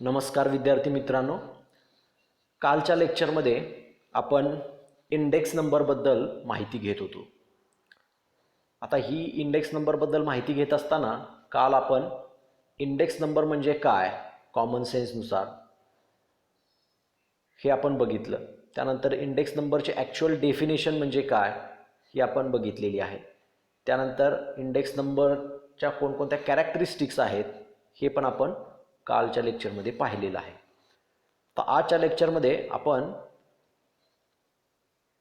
नमस्कार विद्यार्थी मित्रांनो, कालच्या लेक्चरमध्ये आपण इंडेक्स नंबरबद्दल माहिती घेत होतो. आता ही इंडेक्स नंबरबद्दल माहिती घेत असताना काल आपण इंडेक्स नंबर म्हणजे काय कॉमन सेन्सनुसार हे आपण बघितलं. त्यानंतर इंडेक्स नंबरचे ॲक्च्युअल डेफिनेशन म्हणजे काय ही आपण बघितलेली आहे. त्यानंतर इंडेक्स नंबरच्या कोणकोणत्या कॅरेक्टरिस्टिक्स आहेत हे पण आपण कालच्या लेक्चरमध्ये पाहिलेलं आहे. तर आजच्या लेक्चरमध्ये आपण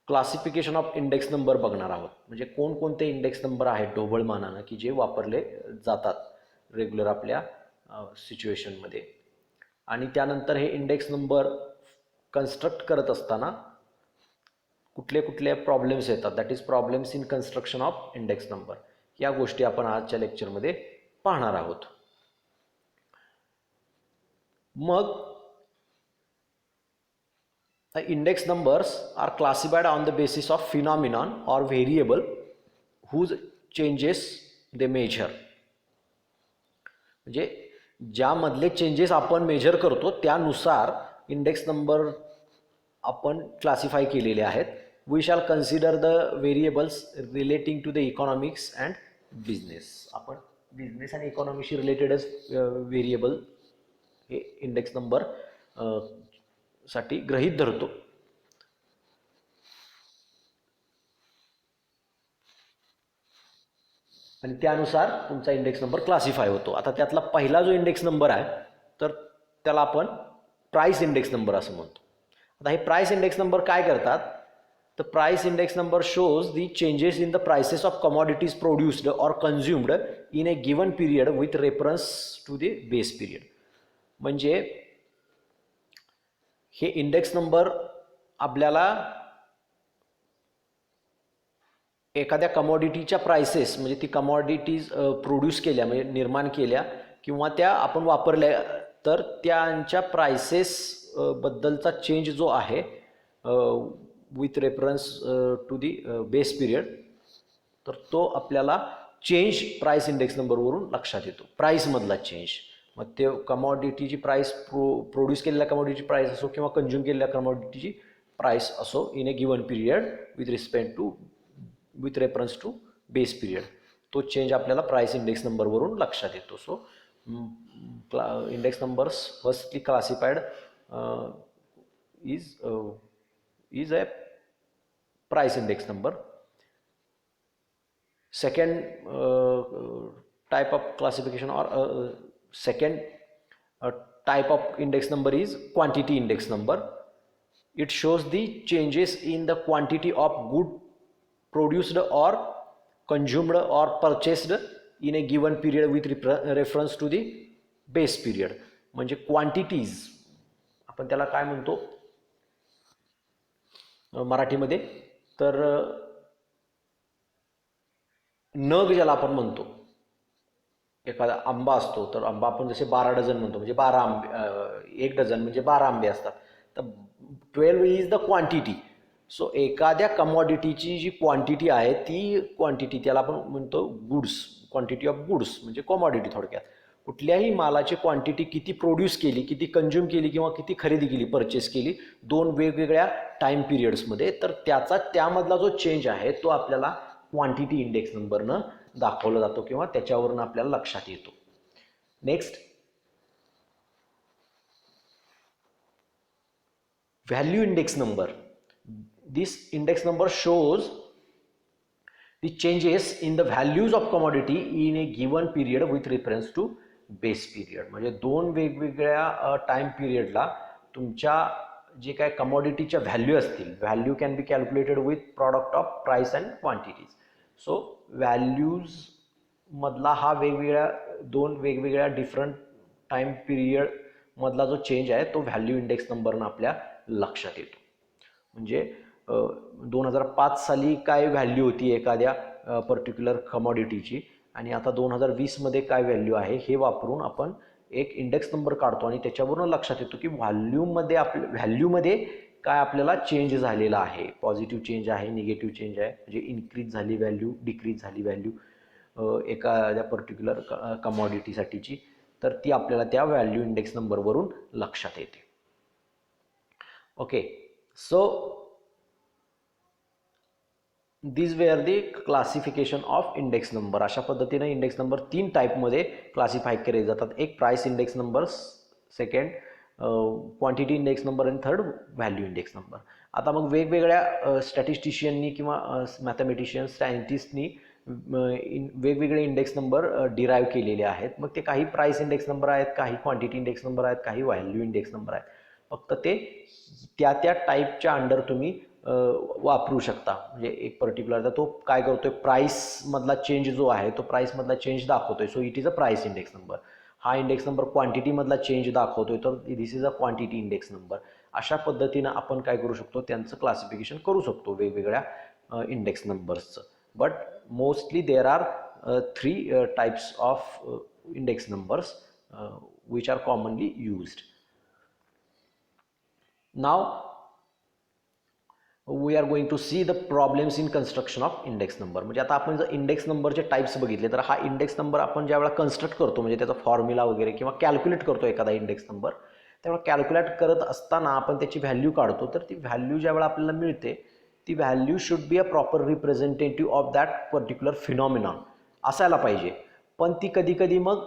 क्लासिफिकेशन ऑफ इंडेक्स नंबर बघणार आहोत. म्हणजे कोणकोणते इंडेक्स नंबर आहेत ढोबळमानानं की जे वापरले जातात रेग्युलर आपल्या सिच्युएशनमध्ये. आणि त्यानंतर हे इंडेक्स नंबर कन्स्ट्रक्ट करत असताना कुठले कुठले प्रॉब्लेम्स येतात, that is problems in construction of index number, या गोष्टी आपण आजच्या लेक्चरमध्ये पाहणार आहोत. मग index numbers are classified on the basis of phenomenon or variable whose changes they measure. म्हणजे ज्यामधले चेंजेस आपण मेजर करतो त्यानुसार इंडेक्स नंबर आपण क्लासिफाय केलेले आहेत. We shall consider the variables relating to the economics and business. आपण business आणि इकॉनॉमीशी रिलेटेडच व्हेरिएबल हे इंडेक्स नंबर साठी गृहीत धरतो. आणि त्यानुसार तुमचा इंडेक्स नंबर क्लासिफाय होतो. आता त्यातला पहिला जो इंडेक्स नंबर आहे तर त्याला आपण प्राइस इंडेक्स नंबर असं म्हणतो. आता हे प्राइस इंडेक्स नंबर काय करतात, तर price index number shows the changes in the prices of commodities produced or consumed in a given period with reference to the base period. म्हणजे हे इंडेक्स नंबर आपल्याला एखाद्या कमॉडिटीच्या प्राइसेस, म्हणजे ती कमॉडिटीज प्रोड्यूस केल्या म्हणजे निर्माण केल्या किंवा त्या आपण वापरल्या तर त्यांच्या प्राइसेस बद्दलचा चेंज जो आहे with reference to the base period, तर तो आपल्याला चेंज प्राइस इंडेक्स नंबरवरून लक्षात येतो. प्राईसमधला चेंज, मग ते कमॉडिटीची प्राइस प्रोड्यूस केलेल्या कमॉडिटीची प्राइस असो किंवा कंझ्युम केलेल्या कमॉडिटीची प्राइस असो in a given period with reference to base period, तो चेंज आपल्याला प्राइस इंडेक्स नंबरवरून लक्षात येतो. So index numbers firstly classified is a price index number. Second type of classification or second type of index number is quantity index number. It shows the changes in the quantity of good produced or consumed or purchased in a given period with reference to the base period. म्हणजे quantities आपण त्याला काय म्हणतो मराठीमध्ये, तर नग ज्याला आपण म्हणतो. एखादा आंबा असतो तर आंबा आपण जसे 12 डझन म्हणतो, म्हणजे 12 आंबे, 1 डझन म्हणजे 12 आंबे असतात. तर 12 इज द क्वांटिटी. सो एखाद्या कमॉडिटीची जी क्वांटिटी आहे ती क्वांटिटी त्याला आपण म्हणतो गुड्स, क्वांटिटी ऑफ गुड्स म्हणजे कमॉडिटी. थोडक्यात कुठल्याही मालाची क्वांटिटी किती प्रोड्यूस केली, किती कंझ्युम केली किंवा किती खरेदी केली, परचेस केली दोन वेगवेगळ्या टाईम पिरियड्समध्ये, तर त्यामधला जो चेंज आहे तो आपल्याला क्वांटिटी इंडेक्स नंबरनं दाखवला जातो किंवा त्याच्यावरून आपल्याला लक्षात येतो. Next, value index number. This index number shows the changes in the values of commodity in a given period with reference to base period. म्हणजे दोन वेगवेगळ्या टाइम पिरियडला तुमच्या जे काय कमॉडिटीच्या व्हॅल्यू असतील, value can be calculated with product of price and quantities. So values मधला हा दोन वेगवेगळ्या डिफरंट टाइम पिरियड मधला जो चेंज आहे तो व्हॅल्यू इंडेक्स नंबरनं आपल्या लक्षात येतो. म्हणजे 2005 साली काय व्हॅल्यू होती एखाद्या पर्टिक्युलर कमॉडिटीची आणि आता 2020मध्ये काय व्हॅल्यू आहे हे वापरून आपण एक इंडेक्स नंबर काढतो आणि त्याच्यावरून लक्षात येतो की व्हॅल्यूमध्ये काय आपल्याला चेंज झालेला आहे. पॉझिटिव्ह चेंज आहे, निगेटिव्ह चेंज आहे, म्हणजे इन्क्रीज झाली व्हॅल्यू, डिक्रीज झाली व्हॅल्यू एखाद्या पर्टिक्युलर कमॉडिटीसाठीची, तर ती आपल्याला त्या व्हॅल्यू इंडेक्स नंबरवरून लक्षात येते. Okay, so this where the classification of index number. अशा पद्धतीने इंडेक्स नंबर 3 टाईपमध्ये क्लासिफाय केले जातात. एक price index number, second quantity index number आणि थर्ड व्हॅल्यू इंडेक्स नंबर. आता मग वेगवेगळ्या स्टॅटिस्टिशियननी किंवा मॅथमॅटिशियन्स सायंटिस्टनी वेगवेगळे इंडेक्स नंबर डिराईव्ह केलेले आहेत. मग ते काही प्राइस इंडेक्स नंबर आहेत, काही क्वांटिटी इंडेक्स नंबर आहेत, काही व्हॅल्यू इंडेक्स नंबर आहेत. फक्त ते त्या टाईपच्या अंडर तुम्ही वापरू शकता. म्हणजे एक पर्टिक्युलर तो काय करतोय, प्राईसमधला चेंज जो आहे तो प्राईसमधला चेंज दाखवतोय, so it is a price index number. हा इंडेक्स नंबर क्वांटिटीमधला चेंज दाखवतोय, तर this is a quantity index number. अशा पद्धतीनं आपण काय करू शकतो, त्यांचं क्लासिफिकेशन करू शकतो वेगवेगळ्या इंडेक्स नंबर्सचं. But mostly there are 3 types of index numbers which are commonly used. Now we are going to see the problems in construction of index number. म्हणजे आता आपण जर इंडेक्स नंबरचे टाइप्स बघितले तर हा इंडेक्स नंबर आपण ज्यावेळेला कन्स्ट्रक्ट करतो, म्हणजे त्याचा फॉर्म्युला वगैरे किंवा कॅल्क्युलेट करतो एखादा इंडेक्स नंबर, त्यावेळेला कॅल्क्युलेट करत असताना आपण त्याची व्हॅल्यू काढतो. तर ती व्हॅल्यू ज्यावेळेला आपल्याला मिळते, ती value should be a proper representative of that particular phenomenon असायला पाहिजे. पण ती कधी कधी मग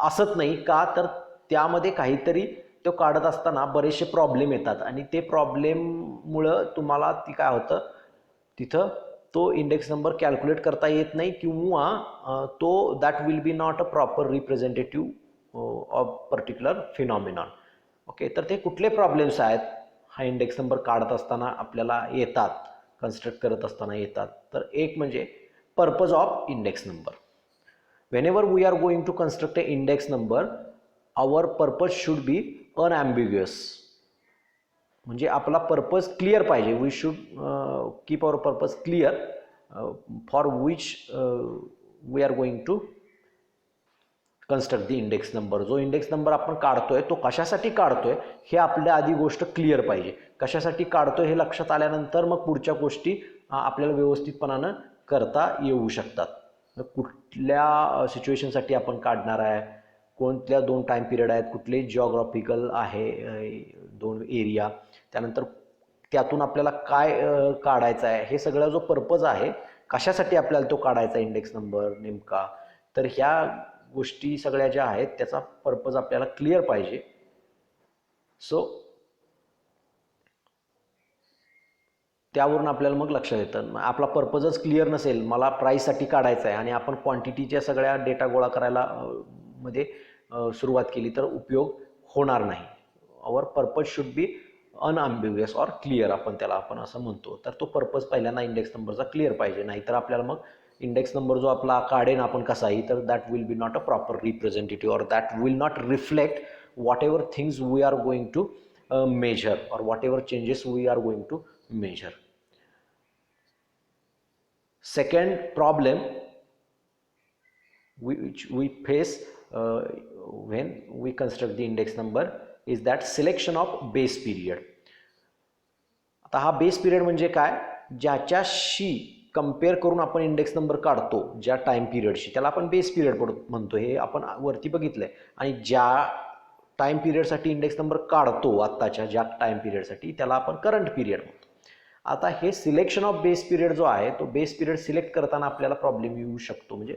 असत नाही का, तर त्यामध्ये काहीतरी तो काढत असताना बरेचसे प्रॉब्लेम येतात आणि ते प्रॉब्लेममुळं तुम्हाला ती काय होतं, तिथं तो इंडेक्स नंबर कॅल्क्युलेट करता येत नाही किंवा तो that will be not a proper representative of particular phenomenon. Okay, तर ते कुठले प्रॉब्लेम्स आहेत हा इंडेक्स नंबर काढत असताना आपल्याला येतात, कन्स्ट्रक्ट करत असताना येतात. तर एक म्हणजे purpose of index number. Whenever we are going to construct a index number, our purpose should be unambiguous. म्हणजे आपला पर्पज क्लिअर पाहिजे. We should keep our purpose clear for which we are going to construct the index number. जो index number आपण काढतोय तो कशासाठी काढतोय हे आपल्या आधी गोष्ट क्लिअर पाहिजे. कशासाठी काढतोय हे लक्षात आल्यानंतर मग पुढच्या गोष्टी आपल्याला व्यवस्थितपणानं करता येऊ शकतात. कुठल्या सिच्युएशनसाठी आपण काढणार आहे, कोणत्या 2 टाईम पिरियड आहेत, कुठले जिओग्राफिकल आहे 2 एरिया, त्यानंतर त्यातून आपल्याला काय काढायचं आहे, हे सगळा जो पर्पज आहे, कशासाठी आपल्याला तो काढायचा इंडेक्स नंबर नेमका, तर ह्या गोष्टी सगळ्या ज्या आहेत त्याचा पर्पज आपल्याला क्लिअर पाहिजे. सो त्यावरून आपल्याला मग लक्षात येतं. आपला पर्पजच क्लिअर नसेल, मला प्राईससाठी काढायचं आहे आणि आपण क्वांटिटीच्या सगळ्या डेटा गोळा करायला मध्ये सुरुवात केली तर उपयोग होणार नाही. Our purpose should be unambiguous or clear, आपण असं म्हणतो. तर तो पर्पज पहिल्यांदा इंडेक्स नंबरचा क्लिअर पाहिजे, नाहीतर आपल्याला मग इंडेक्स नंबर जो आपला काढेन आपण कसाही, तर that will be not a proper representative or that will not reflect whatever things we are going to measure or whatever changes we are going to measure. Second problem which we face when we construct the index number is that selection of base period. आता हा base period म्हणजे काय, ज्याच्याशी compare करून आपण index number काढतो, ज्या time पिरियडशी, त्याला आपण बेस पिरियड म्हणतो. हे आपण वरती बघितलंय. आणि ज्या टाइम पिरियडसाठी इंडेक्स नंबर काढतो आत्ताच्या ज्या टाइम पिरियडसाठी, त्याला आपण करंट पिरियड म्हणतो. आता हे सिलेक्शन ऑफ बेस पिरियड जो आहे, तो बेस पिरियड सिलेक्ट करताना आपल्याला प्रॉब्लेम येऊ शकतो. म्हणजे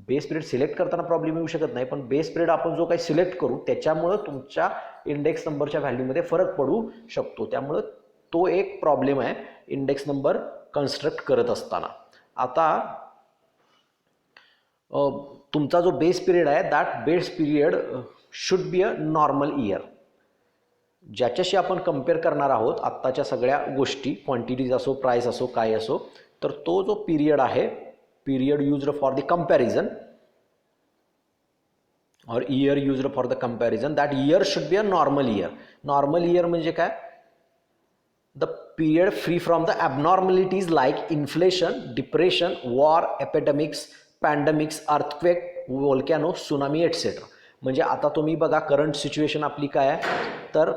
बेस पिरियड सिलेक्ट करताना प्रॉब्लेम येऊ शकत नाही, पण बेस पिरियड आपण जो काही सिलेक्ट करू त्याच्यामुळं तुमच्या इंडेक्स नंबरच्या व्हॅल्यूमध्ये फरक पडू शकतो. त्यामुळं तो एक प्रॉब्लेम आहे इंडेक्स नंबर कन्स्ट्रक्ट करत असताना. आता तुमचा जो बेस पिरियड आहे, that base period should be a normal year. ज्याच्याशी आपण कंपेअर करणार आहोत आत्ताच्या सगळ्या गोष्टी, क्वांटिटीज असो, प्राइस असो, काय असो, तर तो जो पिरियड आहे, period used for the comparison or year used for the comparison, that year should be a normal year. Normal year म्हणजे काय, the period free from the abnormalities like inflation, depression, war, epidemics, pandemics, earthquake, volcano, tsunami etcetera. म्हणजे आता तुम्ही बघा current situation आपली काय आहे, तर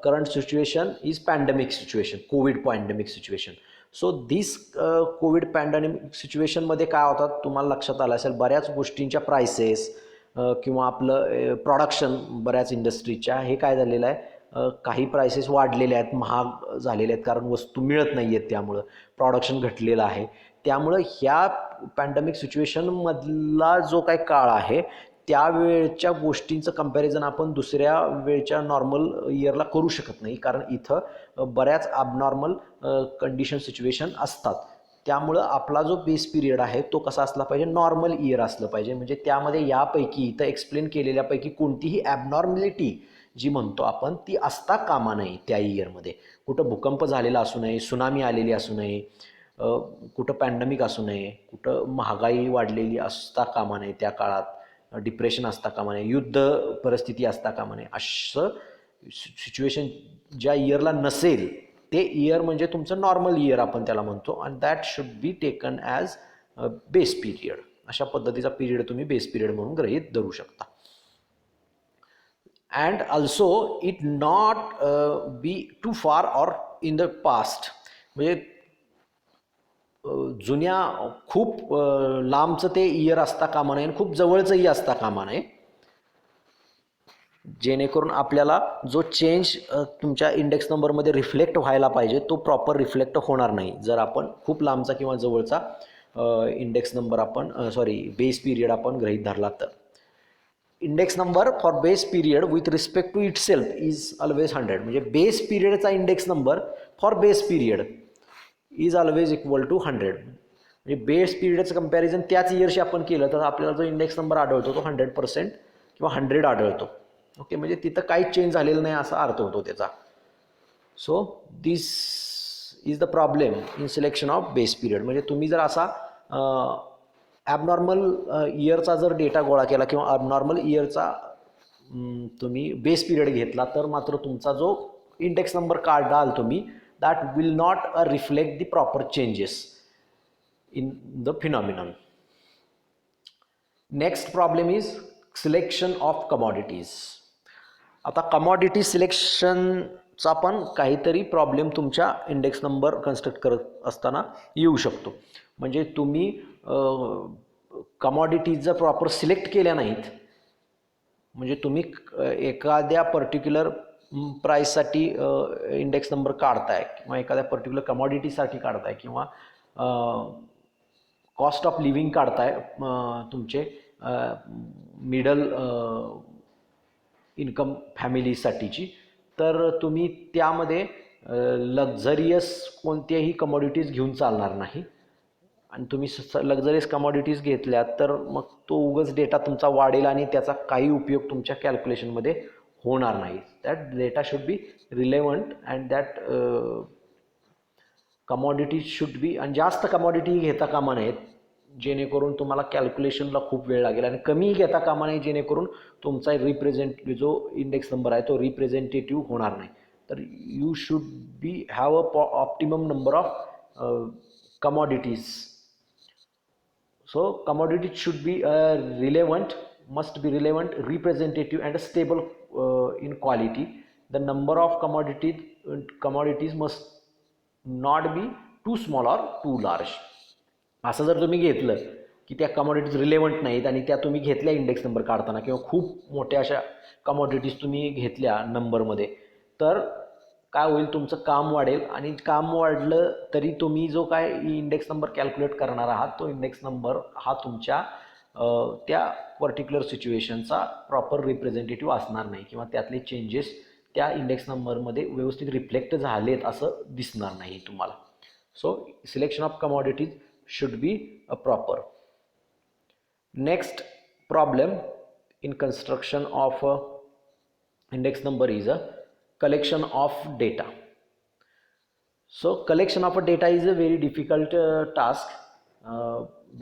current situation is pandemic situation, COVID pandemic situation. So this COVID pandemic सिच्युएशनमध्ये काय होतात तुम्हाला लक्षात आलं असेल, बऱ्याच गोष्टींच्या प्राइसेस किंवा आपलं प्रोडक्शन बऱ्याच इंडस्ट्रीच्या हे काय झालेलं आहे, काही प्राइसेस वाढलेल्या आहेत, महाग झालेले आहेत कारण वस्तू मिळत नाही आहेत, त्यामुळं प्रोडक्शन घटलेलं आहे. त्यामुळं ह्या पॅन्डेमिक सिच्युएशनमधला जो काही काळ आहे त्यावेळच्या गोष्टींचं कंपॅरिझन आपण दुसऱ्या वेळच्या नॉर्मल इयरला करू शकत नाही, कारण इथं बऱ्याच ॲबनॉर्मल कंडिशन सिच्युएशन असतात. त्यामुळं आपला जो बेस पिरियड आहे तो कसा असला पाहिजे, नॉर्मल इयर असलं पाहिजे. म्हणजे त्यामध्ये यापैकी इथं एक्सप्लेन केलेल्यापैकी कोणतीही ॲबनॉर्मॅलिटी जी म्हणतो आपण ती असता कामा नये त्या इयरमध्ये. कुठं भूकंप झालेला असू नये, सुनामी आलेली असू नये, कुठं पॅन्डेमिक असू नये, कुठं महागाई वाढलेली असता कामा नये त्या काळात, डिप्रेशन असता कामा नये, युद्ध परिस्थिती असता कामा नये. असं सिच्युएशन ज्या इयरला नसेल ते इयर म्हणजे तुमचं नॉर्मल इयर आपण त्याला म्हणतो, आणि that should be taken as base period. अशा पद्धतीचा पिरियड तुम्ही बेस पिरियड म्हणून गृहीत धरू शकता. And also it not be too far or in the past. म्हणजे जुन्या खूप लांबचं ते इयर असता कामा नये आणि खूप जवळचंही असता कामा नये, जेणेकरून आपल्याला जो चेंज तुमच्या इंडेक्स नंबरमध्ये रिफ्लेक्ट व्हायला पाहिजे तो प्रॉपर रिफ्लेक्ट होणार नाही जर आपण खूप लांबचा किंवा जवळचा इंडेक्स नंबर आपण बेस पिरियड आपण गृहीत धरला तर. Index number for base period with respect to itself is always 100. म्हणजे बेस पिरियडचा index number for base period is always equal to 100. म्हणजे बेस पिरियडचं कंपॅरिझन त्याच इयरशी आपण केलं तर आपल्याला जो इंडेक्स नंबर आढळतो तो 100% किंवा 100 आढळतो. ओके, म्हणजे तिथं काहीच चेंज झालेलं नाही असा अर्थ होतो त्याचा. So this is the problem in selection of base period. म्हणजे तुम्ही जर असा ॲबनॉर्मल इयरचा जर डेटा गोळा केला किंवा ॲबनॉर्मल इयरचा तुम्ही बेस पिरियड घेतला तर मात्र तुमचा जो इंडेक्स नंबर काढाल तुम्ही that will not reflect the proper changes in the phenomenon. Next problem is selection of commodities. आता कमॉडिटी सिलेक्शनचा पण काहीतरी प्रॉब्लेम तुमच्या इंडेक्स नंबर कन्स्ट्रक्ट करत असताना येऊ शकतो. म्हणजे तुम्ही कमॉडिटीज जर प्रॉपर सिलेक्ट केल्या नाहीत, म्हणजे तुम्ही एखाद्या पर्टिक्युलर प्राईससाठी इंडेक्स नंबर काढताय किंवा एखाद्या पर्टिक्युलर कमॉडिटीसाठी काढताय किंवा कॉस्ट ऑफ लिव्हिंग काढताय तुमचे मिडल इन्कम फॅमिलीसाठीची, तर तुम्ही त्यामध्ये लक्झरियस कोणत्याही कमॉडिटीज घेऊन चालणार नाही. आणि तुम्ही लक्झरियस कमॉडिटीज घेतल्या तर मग तो उगाच डेटा तुमचा वाढेल आणि त्याचा काही उपयोग तुमच्या कॅल्क्युलेशनमध्ये होणार नाही. That data should be relevant and that commodities should be, आणि जास्त कमॉडिटी घेता कामा नयेत जेणेकरून तुम्हाला कॅल्क्युलेशनला खूप वेळ लागेल, आणि कमी घेता कामा नये जेणेकरून तुमचा जो इंडेक्स नंबर आहे तो रिप्रेझेंटेटिव्ह होणार नाही. तर you should be have a optimum number of commodities. So commodities should be must be relevant, representative and stable in quality. The number of commodities must not be too small or too large. असं जर तुम्ही घेतलं की त्या commodities relevant नाहीत आणि त्या तुम्ही घेतल्या इंडेक्स नंबर काढताना किंवा खूप मोठ्या अशा कमॉडिटीज तुम्ही घेतल्या नंबरमध्ये, तर काय होईल, तुमचं काम वाढेल, आणि काम वाढलं तरी तुम्ही जो काय इंडेक्स नंबर कॅल्क्युलेट करणार आहात तो इंडेक्स नंबर हा तुमच्या त्या पर्टिक्युलर सिच्युएशनचा प्रॉपर रिप्रेझेंटेटिव्ह असणार नाही किंवा त्यातले चेंजेस त्या इंडेक्स नंबरमध्ये व्यवस्थित रिफ्लेक्ट झालेत असं दिसणार नाही तुम्हाला. So selection of commodities should be a proper. Next problem in construction of a index number is a collection of data. So collection of a data is a very difficult task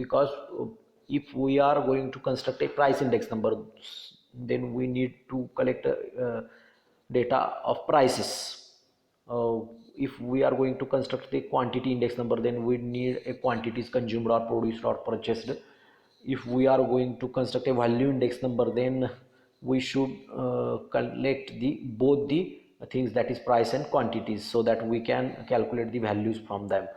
because if we are going to construct a price index number, then we need to collect data of prices. If we are going to construct the quantity index number, then we need a quantities consumed or produced or purchased. If we are going to construct a value index number, then we should collect both the things, that is price and quantities, so that we can calculate the values from them.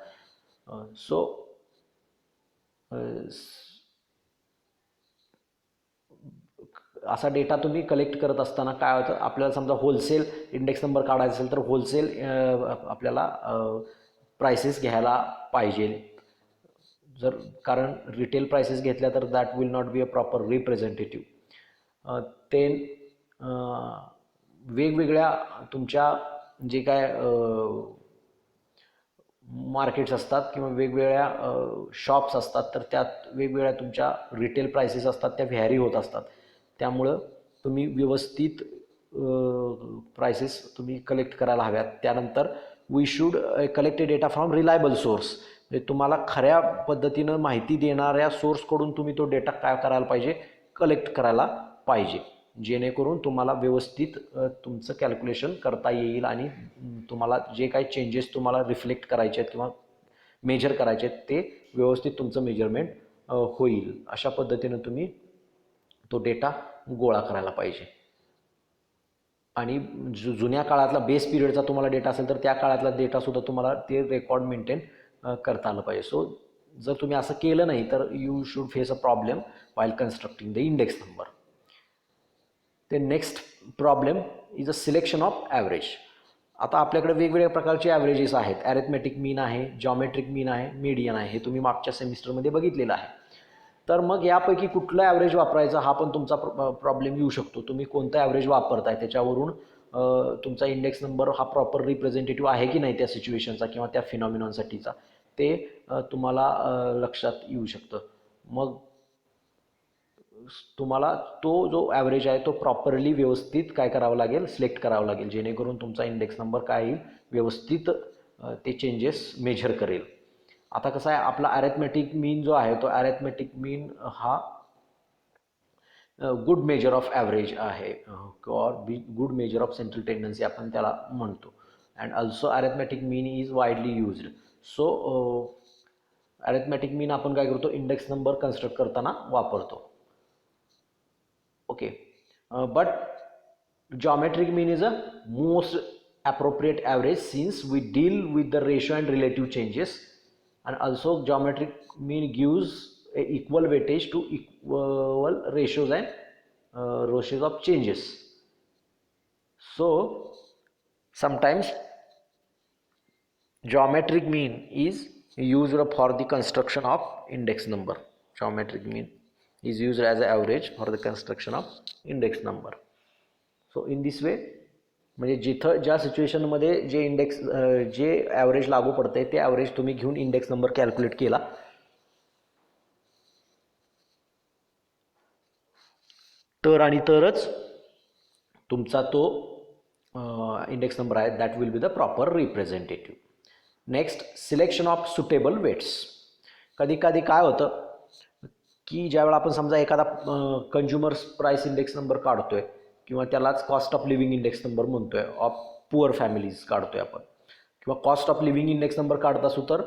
असा data तुम्ही collect करत असताना काय होतं, आपल्याला समजा wholesale index number काढायचा असेल तर होलसेल आपल्याला प्राइसेस घ्यायला पाहिजे. जर कारण रिटेल प्राइसेस घेतल्या तर that will not be a proper representative. ते वेगवेगळ्या तुमच्या जे काय मार्केट्स असतात किंवा वेगवेगळ्या शॉप्स असतात, तर त्यात वेगवेगळ्या तुमच्या रिटेल प्राइसेस असतात, त्या व्हॅरी होत असतात. त्यामुळं तुम्ही व्यवस्थित प्राइसेस तुम्ही कलेक्ट करायला हव्यात. त्यानंतर we should collect data from reliable source. म्हणजे तुम्हाला खऱ्या पद्धतीनं माहिती देणाऱ्या सोर्सकडून तुम्ही तो डेटा काय करायला पाहिजे, कलेक्ट करायला पाहिजे, जेणेकरून तुम्हाला व्यवस्थित तुमचं कॅल्क्युलेशन करता येईल आणि तुम्हाला जे काही चेंजेस तुम्हाला रिफ्लेक्ट करायचे आहेत किंवा मेजर करायचे आहेत ते व्यवस्थित तुमचं मेजरमेंट होईल. अशा पद्धतीनं तुम्ही तो डेटा गोळा करायला पाहिजे. आणि जुन्या काळातला बेस पिरियडचा तुम्हाला डेटा असेल तर त्या काळातला डेटासुद्धा तुम्हाला ते रेकॉर्ड मेंटेन करता आलं पाहिजे. सो जर तुम्ही असं केलं नाही तर you should face a problem while constructing the index number. ते next problem is a selection of average. आता आपल्याकडे वेगवेगळ्या प्रकारचे ॲव्हरेजेस आहेत. ॲरिथमॅटिक मीन आहे, जॉमेट्रिक मीन आहे, मीडियन आहे. हे तुम्ही मागच्या सेमिस्टरमध्ये बघितलेलं आहे. तर मग यापैकी कुठलं ॲव्हरेज वापरायचं हा पण तुमचा प्रॉब्लेम येऊ शकतो. तुम्ही कोणतं ॲव्हरेज वापरताय त्याच्यावरून तुमचा इंडेक्स नंबर हा प्रॉपर रिप्रेझेंटेटिव्ह आहे की नाही त्या सिच्युएशनचा किंवा त्या फिनॉमिनॉनसाठीचा ते तुम्हाला लक्षात येऊ शकतं. मग तुम्हाला तो जो ॲव्हरेज आहे तो प्रॉपरली व्यवस्थित काय करावं लागेल, सिलेक्ट करावं लागेल, जेणेकरून तुमचा इंडेक्स नंबर काय येईल, व्यवस्थित ते चेंजेस मेजर करेल. आता कसं आहे, आपला ॲरिथमॅटिक मीन जो आहे तो ॲरिथमॅटिक मीन हा गुड मेजर ऑफ ॲव्हरेज आहे or good measure of central tendency आपण त्याला म्हणतो. And also arithmetic mean is widely used. So arithmetic mean आपण काय करतो, इंडेक्स नंबर कन्स्ट्रक्ट करताना वापरतो. Okay, but geometric mean is a most appropriate average since we deal with the ratio and relative changes, and also geometric mean gives a equal weightage to equal ratios and ratios of changes. So sometimes geometric mean is used for the construction of index number. Geometric mean is used as an average for the construction of index number. So in this way, म्हणजे जिथं ज्या सिच्युएशनमध्ये जे index J average लागू पडतंय ते average तुम्ही घेऊन index number calculate केला तर आणि तरच तुमचा तो इंडेक्स नंबर आहे that will be the proper representative. Next, selection of suitable weights. कधी कधी काय होतं की ज्यावेळा आपण समजा एखादा कंझ्युमर प्राईस इंडेक्स नंबर काढतोय किंवा त्यालाच cost of living index number म्हणतोय, ऑफ पुअर फॅमिलीज काढतोय आपण, किंवा cost of living index number काढत असू तर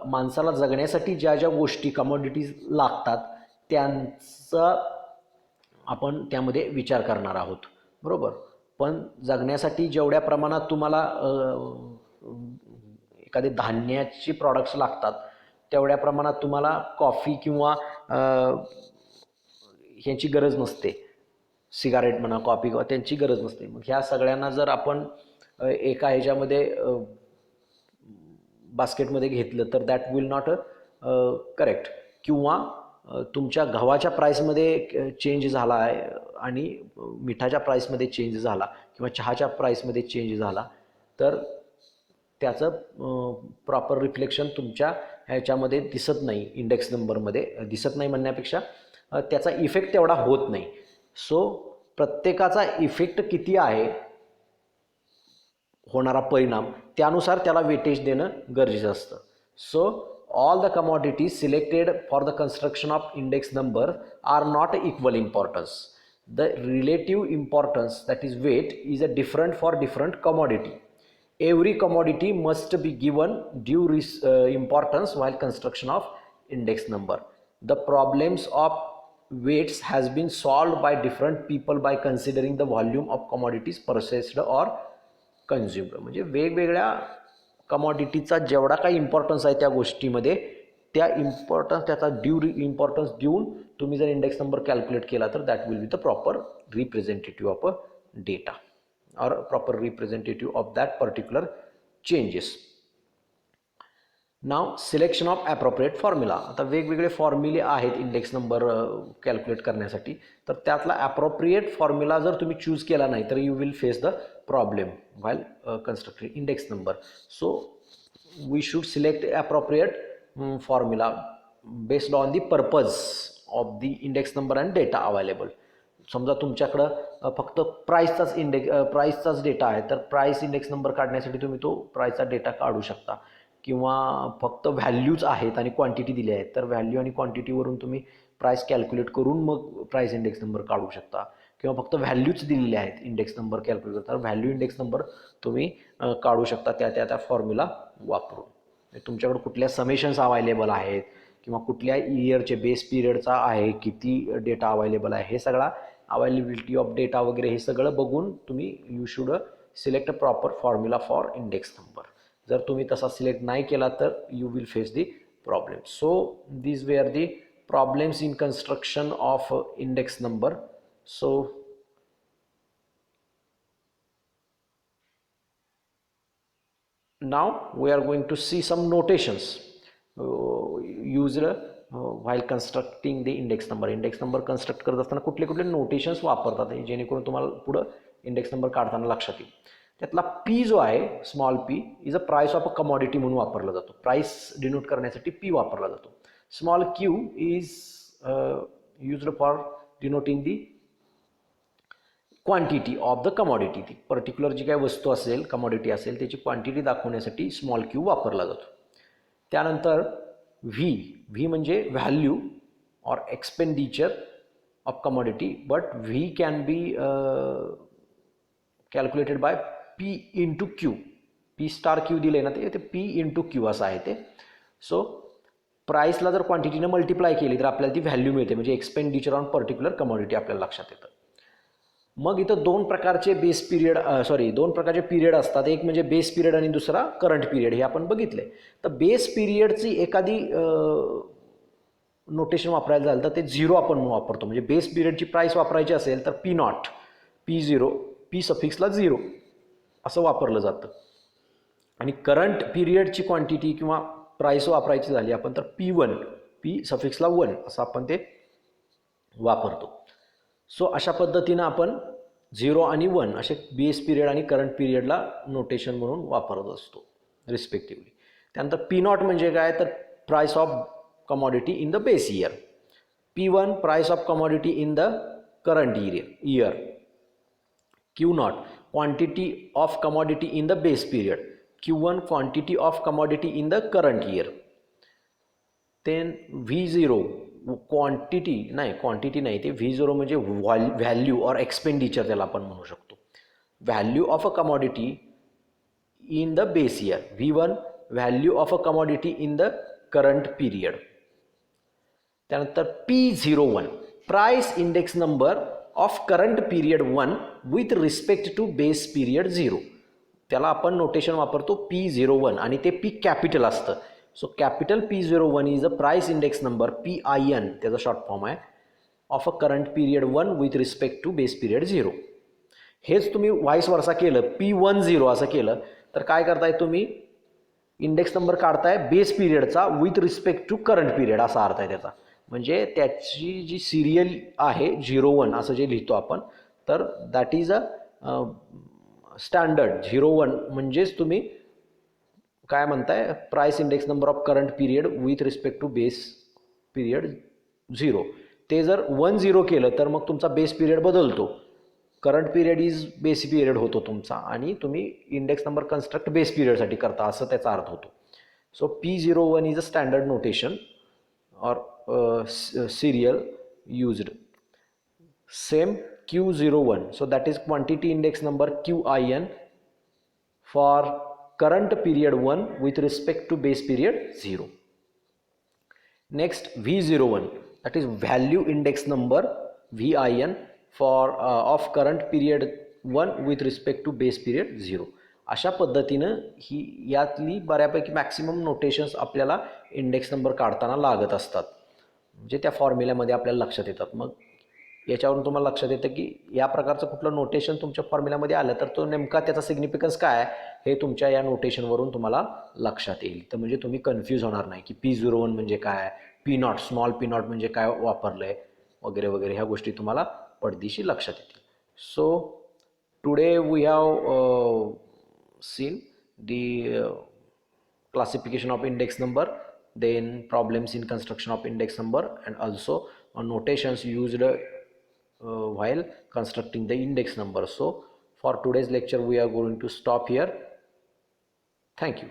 माणसाला जगण्यासाठी ज्या ज्या गोष्टी कमोडिटीज लागतात त्यांचा आपण त्यामध्ये विचार करणार आहोत, बरोबर. पण जगण्यासाठी जेवढ्या प्रमाणात तुम्हाला एखादे धान्याची प्रॉडक्ट्स लागतात तेवढ्या प्रमाणात तुम्हाला कॉफी किंवा ह्याची गरज नसते, सिगारेट म्हणा, कॉफी किंवा त्यांची गरज नसते. मग ह्या सगळ्यांना जर आपण एका ह्याच्यामध्ये बास्केटमध्ये घेतलं तर दॅट विल नॉट करेक्ट. किंवा तुमच्या गव्हाच्या प्राईसमध्ये चेंज झाला आहे आणि मिठाच्या प्राईसमध्ये चेंज झाला किंवा चहाच्या प्राईसमध्ये चेंज झाला तर त्याचं प्रॉपर रिफ्लेक्शन तुमच्या ह्याच्यामध्ये दिसत नाही, इंडेक्स नंबरमध्ये दिसत नाही म्हणण्यापेक्षा त्याचा इफेक्ट तेवढा होत नाही. सो प्रत्येकाचा इफेक्ट किती आहे होणारा परिणाम त्यानुसार त्याला वेटेज देणं गरजेचं असतं. So all the commodities selected for the construction of index number are not equal importance. The relative importance, that is weight, is a different for different commodity. Every commodity must be given due importance while construction of index number. The problems of weights has been solved by different people by considering the volume of commodities processed or consumed. म्हणजे वेगवेगळ्या कमॉडिटीचा जेवढा काही importance आहे त्या गोष्टीमध्ये त्या importance, त्याचा due importance देऊन तुम्ही जर इंडेक्स नंबर कॅल्क्युलेट केला तर that will be the proper representative of a data or proper representative of that particular changes. Now selection of appropriate formula. आता वेगवेगळे फॉर्म्युले आहेत इंडेक्स नंबर कॅल्क्युलेट करण्यासाठी, तर त्यातला ॲप्रोप्रिएट फॉर्म्युला जर तुम्ही चूज केला नाही तर you will face the problem while constructing index number. So we should select appropriate formula based on the purpose of the index number and data available. समजा तुमच्याकडं फक्त प्राईसचाच डेटा आहे, तर प्राईस इंडेक्स नंबर काढण्यासाठी तुम्ही तो प्राईसचा डेटा काढू शकता. किंवा फक्त व्हॅल्यूज आहेत आणि क्वांटिटी दिली आहेत, तर व्हॅल्यू आणि क्वांटिटीवरून तुम्ही प्राईस कॅल्क्युलेट करून मग प्राईस इंडेक्स नंबर काढू शकता. किंवा फक्त व्हॅल्यूज दिलेले आहेत इंडेक्स नंबर कॅल्क्युलेट करता, व्हॅल्यू इंडेक्स नंबर तुम्ही काढू शकता त्या फॉर्म्युला वापरून. तुमच्याकडे कुठल्या समेशन्स अवेलेबल आहेत किंवा कुठल्या इयरचे बेस पिरियडचा आहे, किती डेटा अवेलेबल आहे, हे सगळा अवेलेबिलिटी ऑफ डेटा वगैरे हे सगळं बघून तुम्ही you should select a proper formula for index number. जर तुम्ही तसा सिलेक्ट नाही केला तर you will face the problem. So these were the problems in construction of index number. So now we are going to see some notations used while constructing the index number. Index number construct करत असताना कुठले कुठले notations वापरतात जेणेकरून तुम्हाला पुढं index number काढताना लक्षात येईल. त्यातला पी जो आहे, small P is a price of a commodity म्हणून वापरला जातो. प्राइस डिनोट करण्यासाठी पी वापरला जातो. Small Q is used for denoting the quantity of the commodity. ती पर्टिक्युलर जी काही वस्तू असेल, कमॉडिटी असेल, त्याची क्वांटिटी दाखवण्यासाठी स्मॉल क्यू वापरला जातो. त्यानंतर व्ही म्हणजे value or expenditure of commodity, but V can be calculated by P into Q. P star Q दिले ना ते पी इंटू क्यू असं आहे ते. सो प्राईसला जर क्वांटिटीनं मल्टिप्लाय केली तर आपल्याला ती व्हॅल्यू मिळते, म्हणजे एक्सपेंडिचर ऑन पर्टिक्युलर कमॉडिटी आपल्याला लक्षात येतं. मग इथं दोन प्रकारचे पिरियड असतात. एक म्हणजे बेस पिरियड आणि दुसरा करंट पिरियड, हे आपण बघितले. तर बेस पिरियडची एखादी नोटेशन वापरायला झालं तर ते झिरो आपण वापरतो. म्हणजे बेस पिरियडची प्राईस वापरायची असेल तर P naught, P zero, P सफिक्सला झिरो असं वापरलं जातं. आणि करंट पिरियडची क्वांटिटी किंवा प्राईस वापरायची झाली आपण तर पी वन, पी सफिक्सला वन असं आपण ते वापरतो. सो अशा पद्धतीनं आपण 0 आणि 1 असे बेस पिरियड आणि करंट पिरियडला नोटेशन म्हणून वापरत असतो रिस्पेक्टिव्हली. त्यानंतर पी नॉट म्हणजे काय, तर price of commodity in the base year. P1 price of commodity in the current year. Q0 quantity of commodity in the base period. Q1 quantity of commodity in the current year. Then V0 quantity नाही ते V0 म्हणजे value और expenditure त्याला आपण म्हणू शकतो. Value of a commodity in the base year. V1 value of a commodity in the current period. त्यानंतर P01 price index number of current period 1 with respect to base period 0. त्याला आपण notation वापरतो P01 आणि ते P capital असतं. सो capital P01 is a price index number PIN त्याचा short form आहे of a current period 1 with respect to base period 0. हेच तुम्ही व्हाईस वर्सा केलं P10 असं केलं तर काय करताय तुम्ही, इंडेक्स नंबर काढताय बेस पिरियडचा with respect to current period असा अर्थ आहे त्याचा. म्हणजे त्याची जी सिरियल आहे 01 असं जे लिहितो आपण, तर दॅट इज अ स्टँडर्ड 01 म्हणजेच तुम्ही काय म्हणताय, price index number of current period with respect to base period 0. ते जर 10 केलं तर मग तुमचा बेस पिरियड बदलतो, current period is base period होतो तुमचा आणि तुम्ही इंडेक्स नंबर कन्स्ट्रक्ट बेस पिरियडसाठी करता असं त्याचा अर्थ होतो. So P01 is a standard notation or serial used. Same Q01, so that is quantity index number QIN for current period 1 with respect to base period 0. Next V01, that is value index number VIN for of current period 1 with respect to base period 0. अशा पद्धतीनं ही यातली बऱ्यापैकी maximum notations आपल्याला index number काढताना लागत असतात, म्हणजे त्या फॉर्म्युल्यामध्ये आपल्याला लक्षात येतात. मग याच्यावरून तुम्हाला लक्षात येतं की या प्रकारचं कुठलं नोटेशन तुमच्या फॉर्म्युल्यामध्ये आलं तर तो नेमका त्याचा सिग्निफिकन्स काय आहे हे तुमच्या या नोटेशनवरून तुम्हाला लक्षात येईल. तर म्हणजे तुम्ही कन्फ्यूज होणार नाही की P01 म्हणजे काय, P0 स्मॉल P0 म्हणजे काय वापरलं आहे वगैरे वगैरे, ह्या गोष्टी तुम्हाला पडदिशी लक्षात येतील. So today we have seen the classification of index number, then problems in construction of index number, and also notations used while constructing the index number. So for today's lecture we are going to stop here. Thank you.